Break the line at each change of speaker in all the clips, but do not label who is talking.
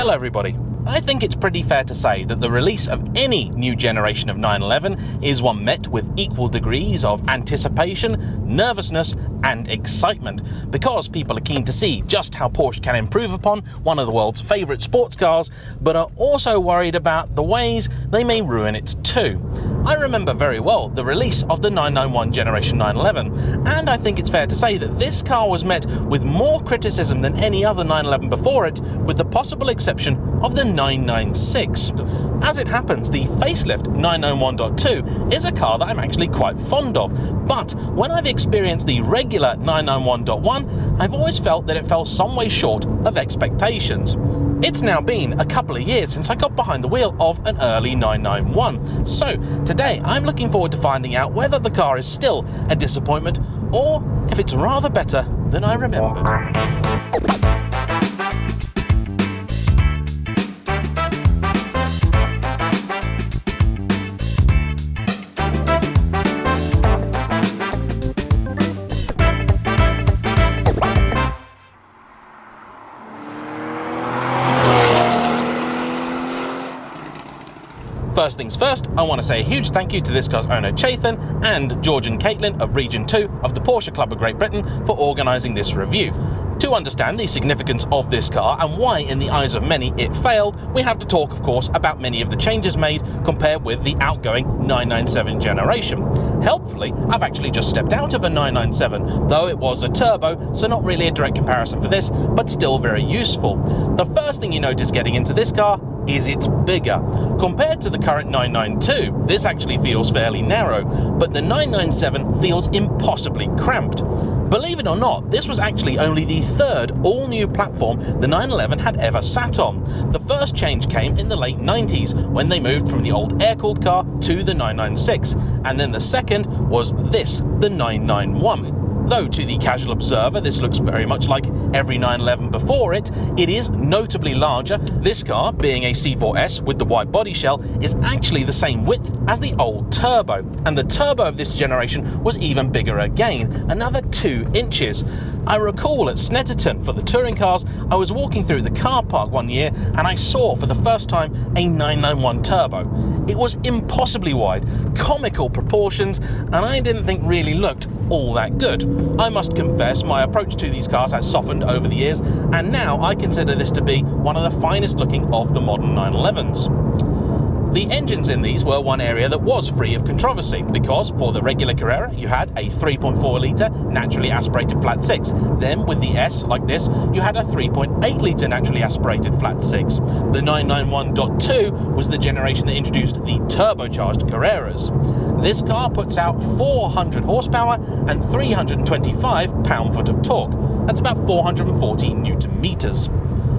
Hello everybody. I think it's pretty fair to say that the release of any new generation of 911 is one met with equal degrees of anticipation, nervousness and excitement, because people are keen to see just how Porsche can improve upon one of the world's favourite sports cars, but are also worried about the ways they may ruin it too. I remember very well the release of the 991 Generation 911, and I think it's fair to say that this car was met with more criticism than any other 911 before it, with the possible exception of the 996. As it happens, the facelift 991.2 is a car that I'm actually quite fond of, but when I've experienced the regular 991.1, I've always felt that it fell some way short of expectations. It's now been a couple of years since I got behind the wheel of an early 991, so today I'm looking forward to finding out whether the car is still a disappointment or if it's rather better than I remembered. First things first, I want to say a huge thank you to this car's owner Chathan and George and Caitlin of Region 2 of the Porsche Club of Great Britain for organising this review. To understand the significance of this car and why in the eyes of many it failed, we have to talk of course about many of the changes made compared with the outgoing 997 generation. Helpfully, I've actually just stepped out of a 997, though it was a turbo, so not really a direct comparison for this, but still very useful. The first thing you notice getting into this car is it's bigger. Compared to the current 992, this actually feels fairly narrow, but the 997 feels impossibly cramped. Believe it or not, this was actually only the third all-new platform the 911 had ever sat on. The first change came in the late 90s when they moved from the old air-cooled car to the 996, and then the second was this, the 991. Though to the casual observer this looks very much like every 911 before it, it is notably larger. This car, being a C4S with the wide body shell, is actually the same width as the old turbo, and the turbo of this generation was even bigger again, another 2 inches. I recall at Snetterton for the touring cars, I was walking through the car park one year and I saw for the first time a 991 turbo. It was impossibly wide, comical proportions, and I didn't think really looked all that good. I must confess my approach to these cars has softened over the years, and now I consider this to be one of the finest looking of the modern 911s. The engines in these were one area that was free of controversy, because for the regular Carrera you had a 3.4 litre naturally aspirated flat 6. Then with the S like this you had a 3.8 litre naturally aspirated flat 6. The 991.2 was the generation that introduced the turbocharged Carreras. This car puts out 400 horsepower and 325 pound-foot of torque. That's about 440 newton meters.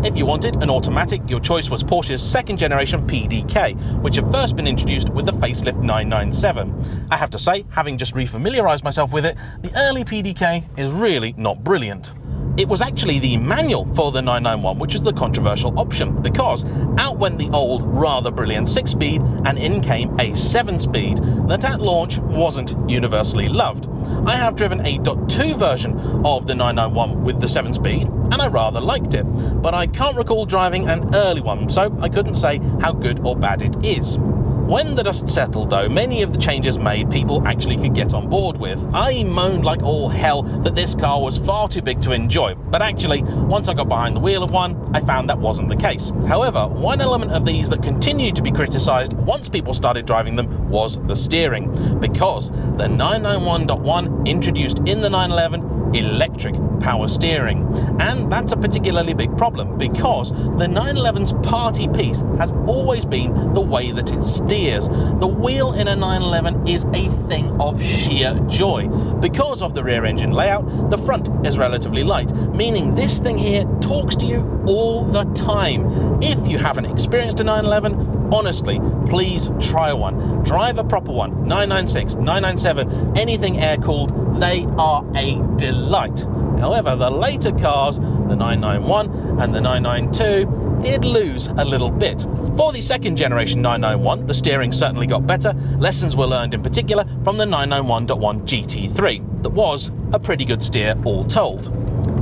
If you wanted an automatic, your choice was Porsche's second generation PDK, which had first been introduced with the facelift 997. I have to say, having just refamiliarised myself with it, the early PDK is really not brilliant. It was actually the manual for the 991 which was the controversial option, because out went the old rather brilliant 6-speed and in came a 7-speed that at launch wasn't universally loved. I have driven a .2 version of the 991 with the 7-speed and I rather liked it, but I can't recall driving an early one, so I couldn't say how good or bad it is. When the dust settled though, many of the changes made people actually could get on board with. I moaned like all hell that this car was far too big to enjoy, but actually, once I got behind the wheel of one, I found that wasn't the case. However, one element of these that continued to be criticised once people started driving them was the steering, because the 991.1 introduced in the 911 electric power steering, and that's a particularly big problem because the 911's party piece has always been the way that it steers. The wheel in a 911 is a thing of sheer joy. Because of the rear engine layout, the front is relatively light, meaning this thing here talks to you all the time. If you haven't experienced a 911, honestly, please try one. Drive a proper one. 996, 997, anything air-cooled, they are a delight. However, the later cars, the 991 and the 992, did lose a little bit. For the second generation 991, the steering certainly got better. Lessons were learned in particular from the 991.1 GT3. That was a pretty good steer all told.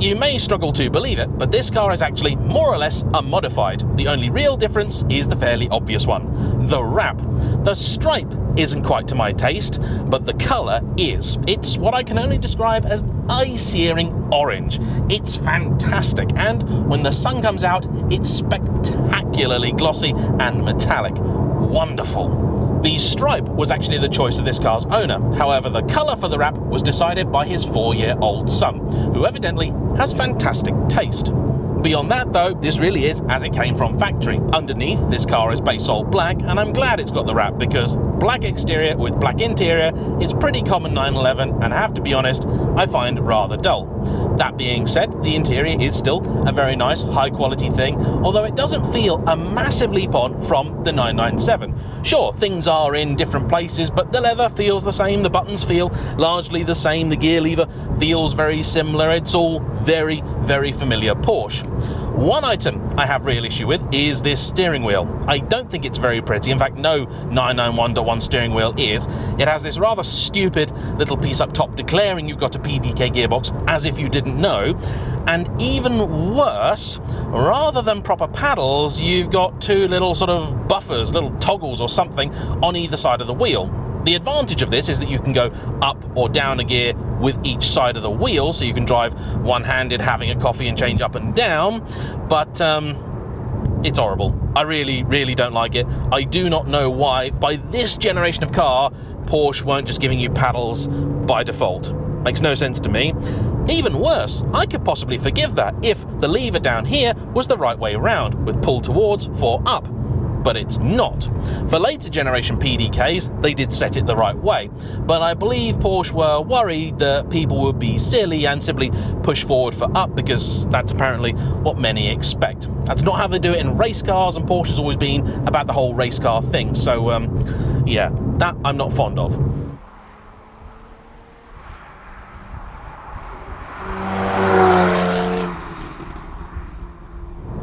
You may struggle to believe it, but this car is actually more or less unmodified. The only real difference is the fairly obvious one: the wrap. The stripe isn't quite to my taste, but the colour is. It's what I can only describe as eye-searing orange. It's fantastic, and when the sun comes out, it's spectacularly glossy and metallic. Wonderful. The stripe was actually the choice of this car's owner. However, the colour for the wrap was decided by his 4-year-old son, who evidently has fantastic taste. Beyond that though, this really is as it came from factory. Underneath, this car is base old black, and I'm glad it's got the wrap because black exterior with black interior is pretty common 911, and I have to be honest, I find rather dull. That being said, the interior is still a very nice, high quality thing, although it doesn't feel a massive leap on from the 997. Sure, things are in different places, but the leather feels the same, the buttons feel largely the same, the gear lever feels very similar. It's all very, very familiar Porsche. One item I have real issue with is this steering wheel. I don't think it's very pretty. In fact, no 991.1 steering wheel is. It has this rather stupid little piece up top declaring you've got a PDK gearbox, as if you didn't know. And even worse, rather than proper paddles, you've got two little sort of buffers, little toggles or something on either side of the wheel. The advantage of this is that you can go up or down a gear with each side of the wheel, so you can drive one-handed, having a coffee and change up and down, but it's horrible. I really, really don't like it. I do not know why, by this generation of car, Porsche weren't just giving you paddles by default. Makes no sense to me. Even worse, I could possibly forgive that if the lever down here was the right way around, with pull towards for up. But it's not. For later generation PDKs, they did set it the right way, but I believe Porsche were worried that people would be silly and simply push forward for up, because that's apparently what many expect. That's not how they do it in race cars, and Porsche's always been about the whole race car thing, so yeah, that I'm not fond of.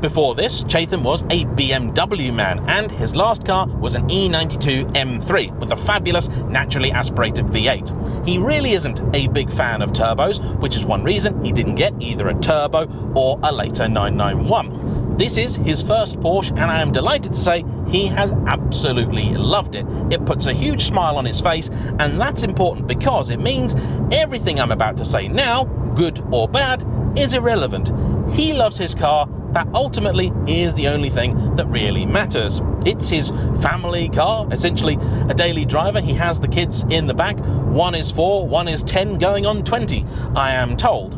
Before this, JayEmm was a BMW man, and his last car was an E92 M3 with a fabulous naturally aspirated V8. He really isn't a big fan of turbos, which is one reason he didn't get either a turbo or a later 991. This is his first Porsche, and I am delighted to say he has absolutely loved it. It puts a huge smile on his face, and that's important because it means everything I'm about to say now, good or bad, is irrelevant. He loves his car. That ultimately is the only thing that really matters. It's his family car, essentially a daily driver. He has the kids in the back. One is 4, one is 10, going on 20, I am told.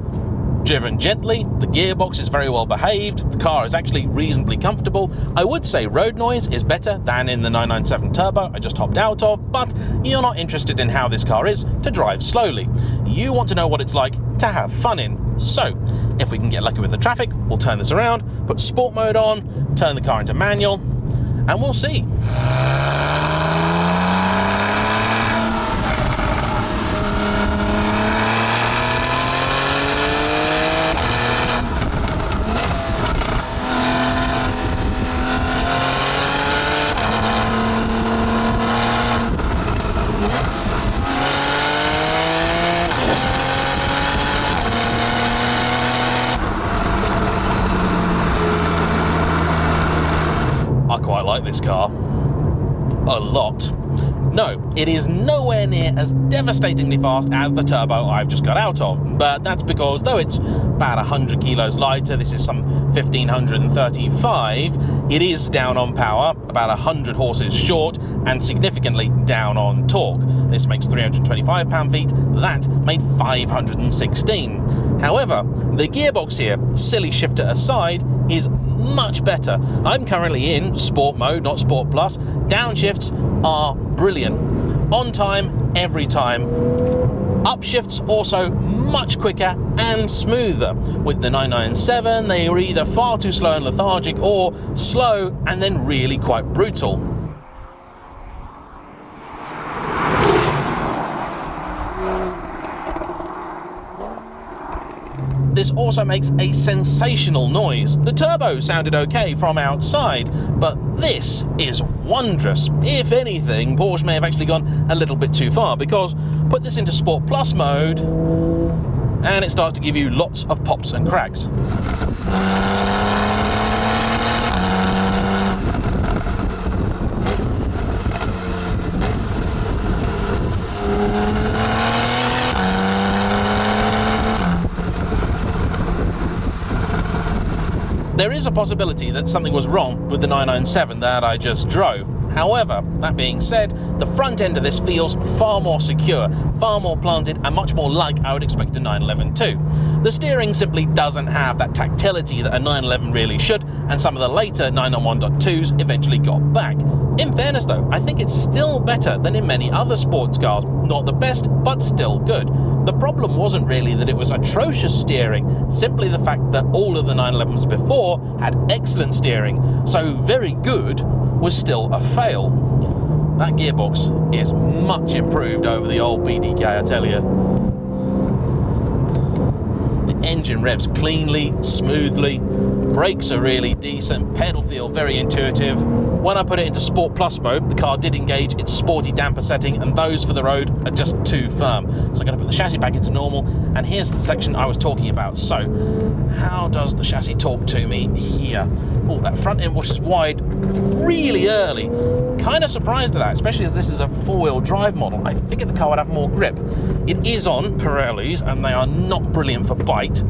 Driven gently, the gearbox is very well behaved, the car is actually reasonably comfortable. I would say road noise is better than in the 997 Turbo I just hopped out of, but you're not interested in how this car is to drive slowly. You want to know what it's like to have fun in. So, if we can get lucky with the traffic, we'll turn this around, put sport mode on, turn the car into manual, and we'll see. I quite like this car. A lot. No, it is nowhere near as devastatingly fast as the turbo I've just got out of, but that's because though it's about 100 kilos lighter, this is some 1535, it is down on power, about 100 horses short, and significantly down on torque. This makes 325 pound-feet, that made 516. However, the gearbox here, silly shifter aside, is much better. I'm currently in sport mode, not sport plus. Downshifts are brilliant. On time, every time. Upshifts also much quicker and smoother. With the 997, they are either far too slow and lethargic, or slow and then really quite brutal. this also makes a sensational noise. The turbo sounded okay from outside, but this is wondrous. If anything, Porsche may have actually gone a little bit too far, because put this into Sport Plus mode and it starts to give you lots of pops and cracks. There is a possibility that something was wrong with the 997 that I just drove. However, that being said, the front end of this feels far more secure, far more planted, and much more like I would expect a 911 too. The steering simply doesn't have that tactility that a 911 really should, and some of the later 991.2s eventually got back. In fairness though, I think it's still better than in many other sports cars. Not the best, but still good. The problem wasn't really that it was atrocious steering, simply the fact that all of the 911s before had excellent steering, so very good was still a fail. That gearbox is much improved over the old BDK, I tell you. The engine revs cleanly, smoothly, brakes are really decent, pedal feel very intuitive. When I put it into Sport Plus mode, the car did engage its sporty damper setting, and those for the road are just too firm. So I'm going to put the chassis back into normal, and here's the section I was talking about. So, how does the chassis talk to me here? Oh, that front end washes wide really early. Kind of surprised at that, especially as this is a four-wheel drive model. I figured the car would have more grip. It is on Pirellis, and they are not brilliant for bite.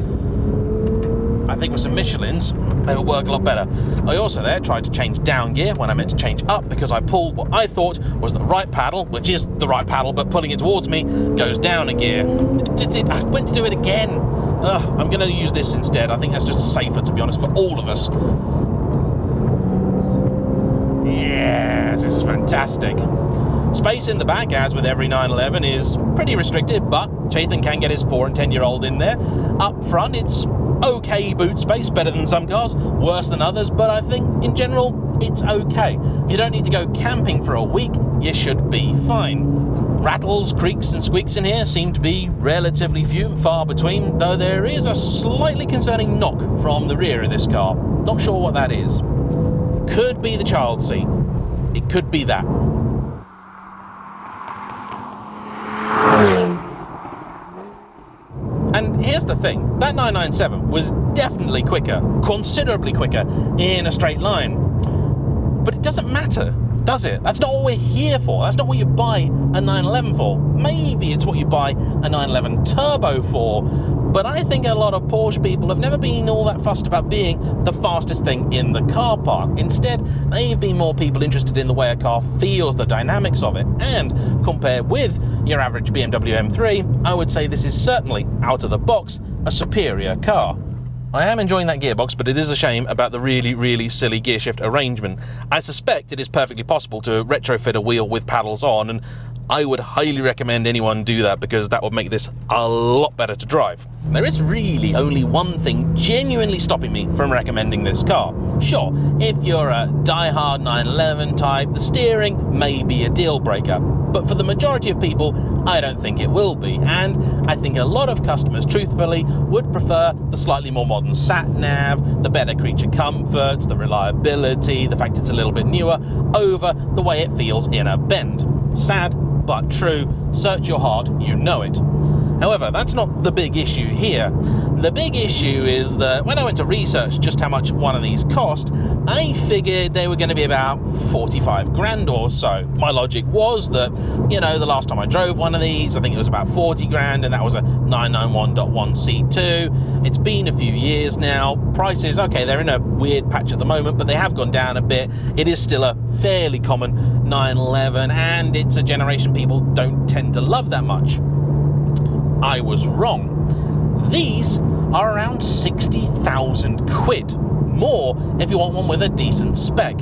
I think with some Michelins, they will work a lot better. I also there tried to change down gear when I meant to change up, because I pulled what I thought was the right paddle, which is the right paddle, but pulling it towards me goes down a gear. I went to do it again. I'm going to use this instead. I think that's just safer, to be honest, for all of us. Yes, this is fantastic. Space in the back, as with every 911, is pretty restricted, but Chaythan can get his 4- and 10-year-old in there. Up front, it's okay boot space, better than some cars, worse than others, but I think in general it's okay. If you don't need to go camping for a week, you should be fine. Rattles, creaks and squeaks in here seem to be relatively few and far between, though there is a slightly concerning knock from the rear of this car. Not sure what that is. Could be the child seat. It could be that. And here's the thing, that 997 was definitely quicker, considerably quicker, in a straight line. But it doesn't matter, does it? That's not what we're here for. That's not what you buy a 911 for. Maybe it's what you buy a 911 Turbo for, but I think a lot of Porsche people have never been all that fussed about being the fastest thing in the car park. Instead, they've been more people interested in the way a car feels, the dynamics of it, and compared with your average BMW M3, I would say this is certainly, out of the box, a superior car. I am enjoying that gearbox, but it is a shame about the really, really silly gearshift arrangement. I suspect it is perfectly possible to retrofit a wheel with paddles on, and I would highly recommend anyone do that, because that would make this a lot better to drive. There is really only one thing genuinely stopping me from recommending this car. Sure, if you're a die-hard 911 type, the steering may be a deal breaker, but for the majority of people, I don't think it will be, and I think a lot of customers, truthfully, would prefer the slightly more modern sat-nav, the better creature comforts, the reliability, the fact it's a little bit newer, over the way it feels in a bend. Sad, but true. Search your heart, you know it. However, that's not the big issue here. The big issue is that when I went to research just how much one of these cost, I figured they were going to be about 45 grand or so. My logic was that, you know, the last time I drove one of these, I think it was about 40 grand, and that was a 991.1 C2. It's been a few years now. Prices, okay, they're in a weird patch at the moment, but they have gone down a bit. It is still a fairly common 911, and it's a generation people don't tend to love that much. I was wrong. These are around 60,000 quid. More if you want one with a decent spec.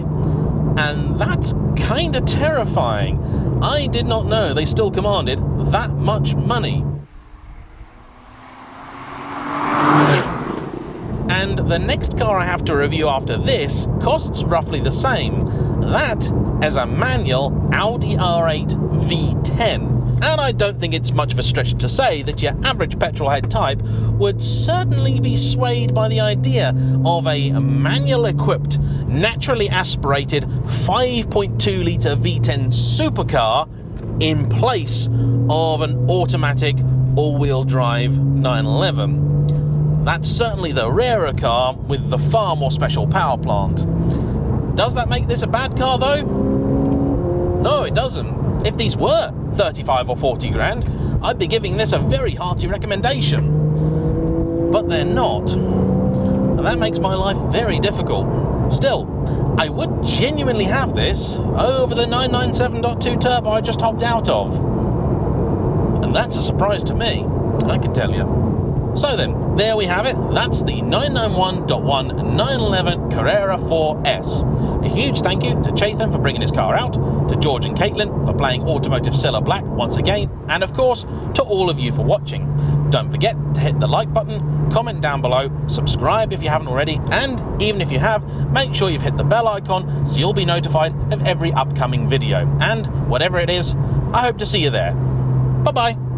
And that's kind of terrifying. I did not know they still commanded that much money. And the next car I have to review after this costs roughly the same. That as a manual Audi R8 V10. And I don't think it's much of a stretch to say that your average petrolhead type would certainly be swayed by the idea of a manual-equipped, naturally aspirated 5.2 litre V10 supercar in place of an automatic all-wheel drive 911. That's certainly the rarer car with the far more special power plant. Does that make this a bad car though? No, it doesn't. If these were 35 or 40 grand, I'd be giving this a very hearty recommendation. But they're not. And that makes my life very difficult. Still, I would genuinely have this over the 997.2 turbo I just hopped out of. And that's a surprise to me, I can tell you. So then, there we have it. That's the 991.1 911 Carrera 4S. A huge thank you to Chaitan for bringing his car out, to George and Caitlin for playing Automotive Cellar Black once again, and of course, to all of you for watching. Don't forget to hit the like button, comment down below, subscribe if you haven't already, and even if you have, make sure you've hit the bell icon so you'll be notified of every upcoming video. And whatever it is, I hope to see you there. Bye-bye.